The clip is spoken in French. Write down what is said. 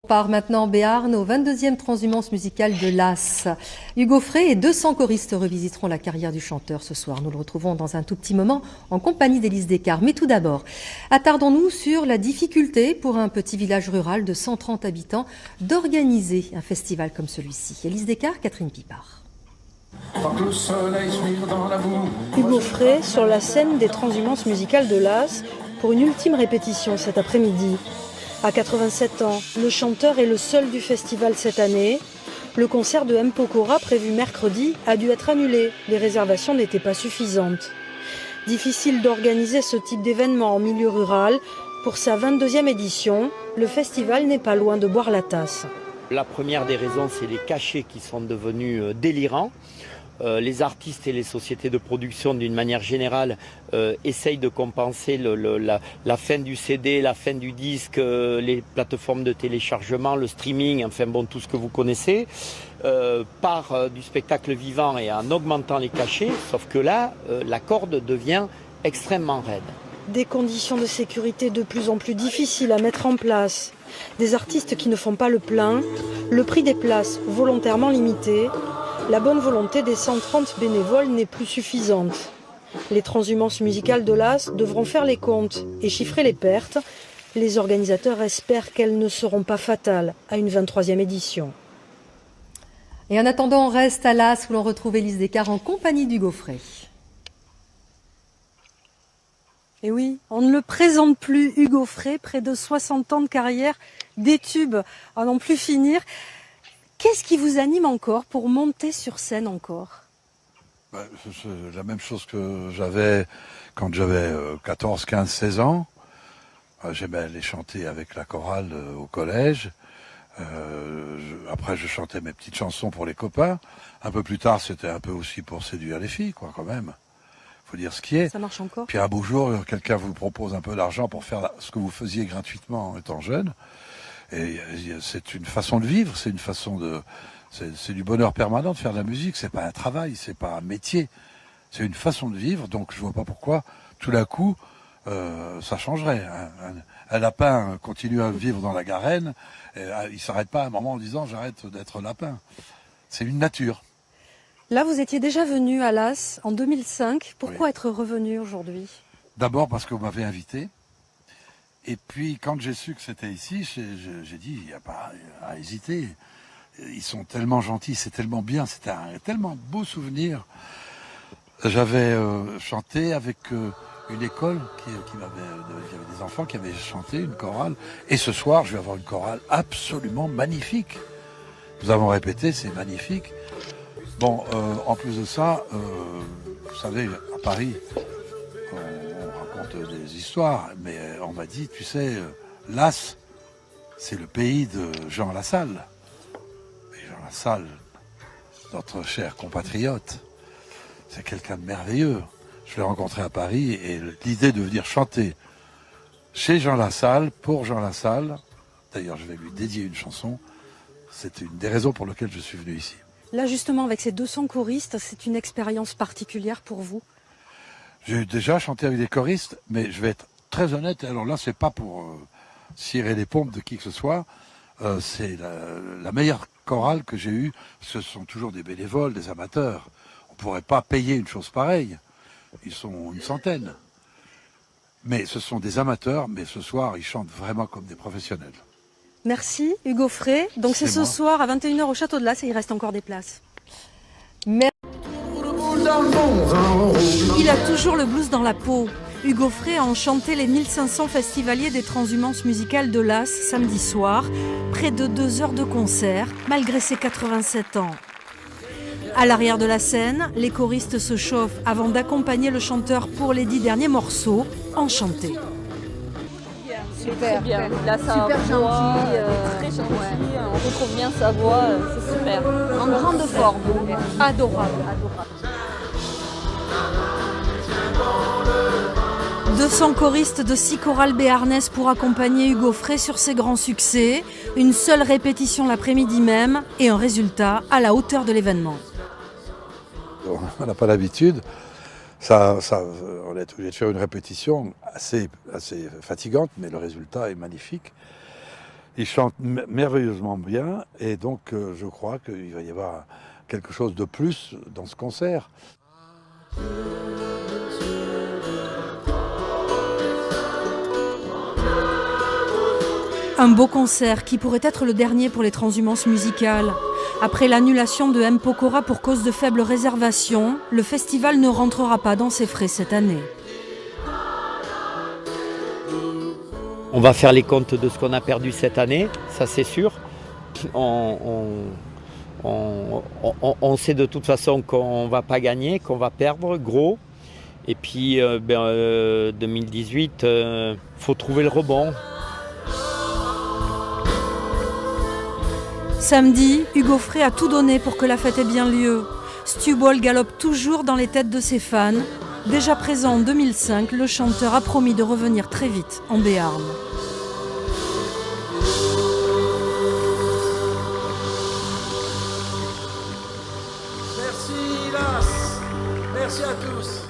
On part maintenant en Béarn au 22e transhumance musicale de Las. Hugo Frey et 200 choristes revisiteront la carrière du chanteur ce soir. Nous le retrouvons dans un tout petit moment en compagnie d'Élise Descartes. Mais tout d'abord, attardons-nous sur la difficulté pour un petit village rural de 130 habitants d'organiser un festival comme celui-ci. Élise Descartes, Catherine Pipard. Hugo Frey sur la scène des transhumances musicales de Las pour une ultime répétition cet après-midi. À 87 ans, le chanteur est le seul du festival cette année. Le concert de M. Pokora prévu mercredi a dû être annulé. Les réservations n'étaient pas suffisantes. Difficile d'organiser ce type d'événement en milieu rural. Pour sa 22e édition, le festival n'est pas loin de boire la tasse. La première des raisons, c'est les cachets qui sont devenus délirants. Les artistes et les sociétés de production, d'une manière générale, essayent de compenser la fin du CD, la fin du disque, les plateformes de téléchargement, le streaming, enfin bon, tout ce que vous connaissez, par du spectacle vivant et en augmentant les cachets, sauf que là, la corde devient extrêmement raide. Des conditions de sécurité de plus en plus difficiles à mettre en place. Des artistes qui ne font pas le plein, le prix des places volontairement limité. La bonne volonté des 130 bénévoles n'est plus suffisante. Les transhumances musicales de Las devront faire les comptes et chiffrer les pertes. Les organisateurs espèrent qu'elles ne seront pas fatales à une 23e édition. Et en attendant, on reste à Las où l'on retrouve Élise Descartes en compagnie d'Hugo Frey. Et oui, on ne le présente plus, Hugo Frey, près de 60 ans de carrière, des tubes à n'en plus finir. Qu'est-ce qui vous anime encore pour monter sur scène encore ? C'est la même chose que j'avais quand j'avais 14, 15, 16 ans. J'aimais aller chanter avec la chorale au collège. Après, je chantais mes petites chansons pour les copains. Un peu plus tard, c'était un peu aussi pour séduire les filles, quoi, quand même. Faut dire ce qui est. Ça marche encore. Puis un beau jour, quelqu'un vous propose un peu d'argent pour faire ce que vous faisiez gratuitement en étant jeune. Et c'est une façon de vivre, c'est une façon de, c'est du bonheur permanent de faire de la musique. C'est pas un travail, c'est pas un métier, c'est une façon de vivre. Donc je vois pas pourquoi tout d'un coup ça changerait. Un lapin continue à vivre dans la Garenne, et, il s'arrête pas à un moment en disant j'arrête d'être lapin. C'est une nature. Là, vous étiez déjà venu à Las en 2005. Pourquoi être revenu aujourd'hui ? D'abord parce que vous m'avez invité. Et puis, quand j'ai su que c'était ici, j'ai dit, il n'y a pas à hésiter. Ils sont tellement gentils, c'est tellement bien, c'était un tellement beau souvenir. J'avais chanté avec une école qui avait des enfants qui avaient chanté, une chorale. Et ce soir, je vais avoir une chorale absolument magnifique. Nous avons répété, c'est magnifique. Bon, en plus de ça, vous savez, à Paris, on raconte des histoires, mais on m'a dit, tu sais, Las, c'est le pays de Jean Lassalle. Et Jean Lassalle, notre cher compatriote, c'est quelqu'un de merveilleux. Je l'ai rencontré à Paris et l'idée de venir chanter chez Jean Lassalle, pour Jean Lassalle, d'ailleurs je vais lui dédier une chanson, c'est une des raisons pour lesquelles je suis venu ici. Là, justement, avec ces 200 choristes, c'est une expérience particulière pour vous ? J'ai déjà chanté avec des choristes, mais je vais être très honnête. Alors là, c'est pas pour cirer les pompes de qui que ce soit. C'est la meilleure chorale que j'ai eue. Ce sont toujours des bénévoles, des amateurs. On pourrait pas payer une chose pareille. Ils sont une centaine. Mais ce sont des amateurs, mais ce soir, ils chantent vraiment comme des professionnels. Merci Hugo Frey. Donc c'est ce soir à 21h au Château de Las et il reste encore des places. Merci. Il a toujours le blues dans la peau. Hugo Frey a enchanté les 1500 festivaliers des transhumances musicales de Las samedi soir. Près de 2 heures de concert, malgré ses 87 ans. À l'arrière de la scène, les choristes se chauffent avant d'accompagner le chanteur pour les 10 derniers morceaux, enchantés. Super bien. Là, super gentil, très gentil. Ouais. On retrouve bien sa voix, c'est super. En grande forme, adorable. 200 choristes de 6 chorales béarnaises pour accompagner Hugo Frey sur ses grands succès. Une seule répétition l'après-midi même et un résultat à la hauteur de l'événement. On n'a pas l'habitude. On est obligé de faire une répétition assez fatigante, mais le résultat est magnifique. Il chante merveilleusement bien et donc je crois qu'il va y avoir quelque chose de plus dans ce concert. Un beau concert qui pourrait être le dernier pour les transhumances musicales. Après l'annulation de M. Pokora pour cause de faibles réservations, le festival ne rentrera pas dans ses frais cette année. On va faire les comptes de ce qu'on a perdu cette année, ça c'est sûr. On sait de toute façon qu'on ne va pas gagner, qu'on va perdre gros. Et puis 2018, faut trouver le rebond. Samedi, Hugo Frey a tout donné pour que la fête ait bien lieu. Stu Ball galope toujours dans les têtes de ses fans. Déjà présent en 2005, le chanteur a promis de revenir très vite en Béarn. Merci Las, merci à tous.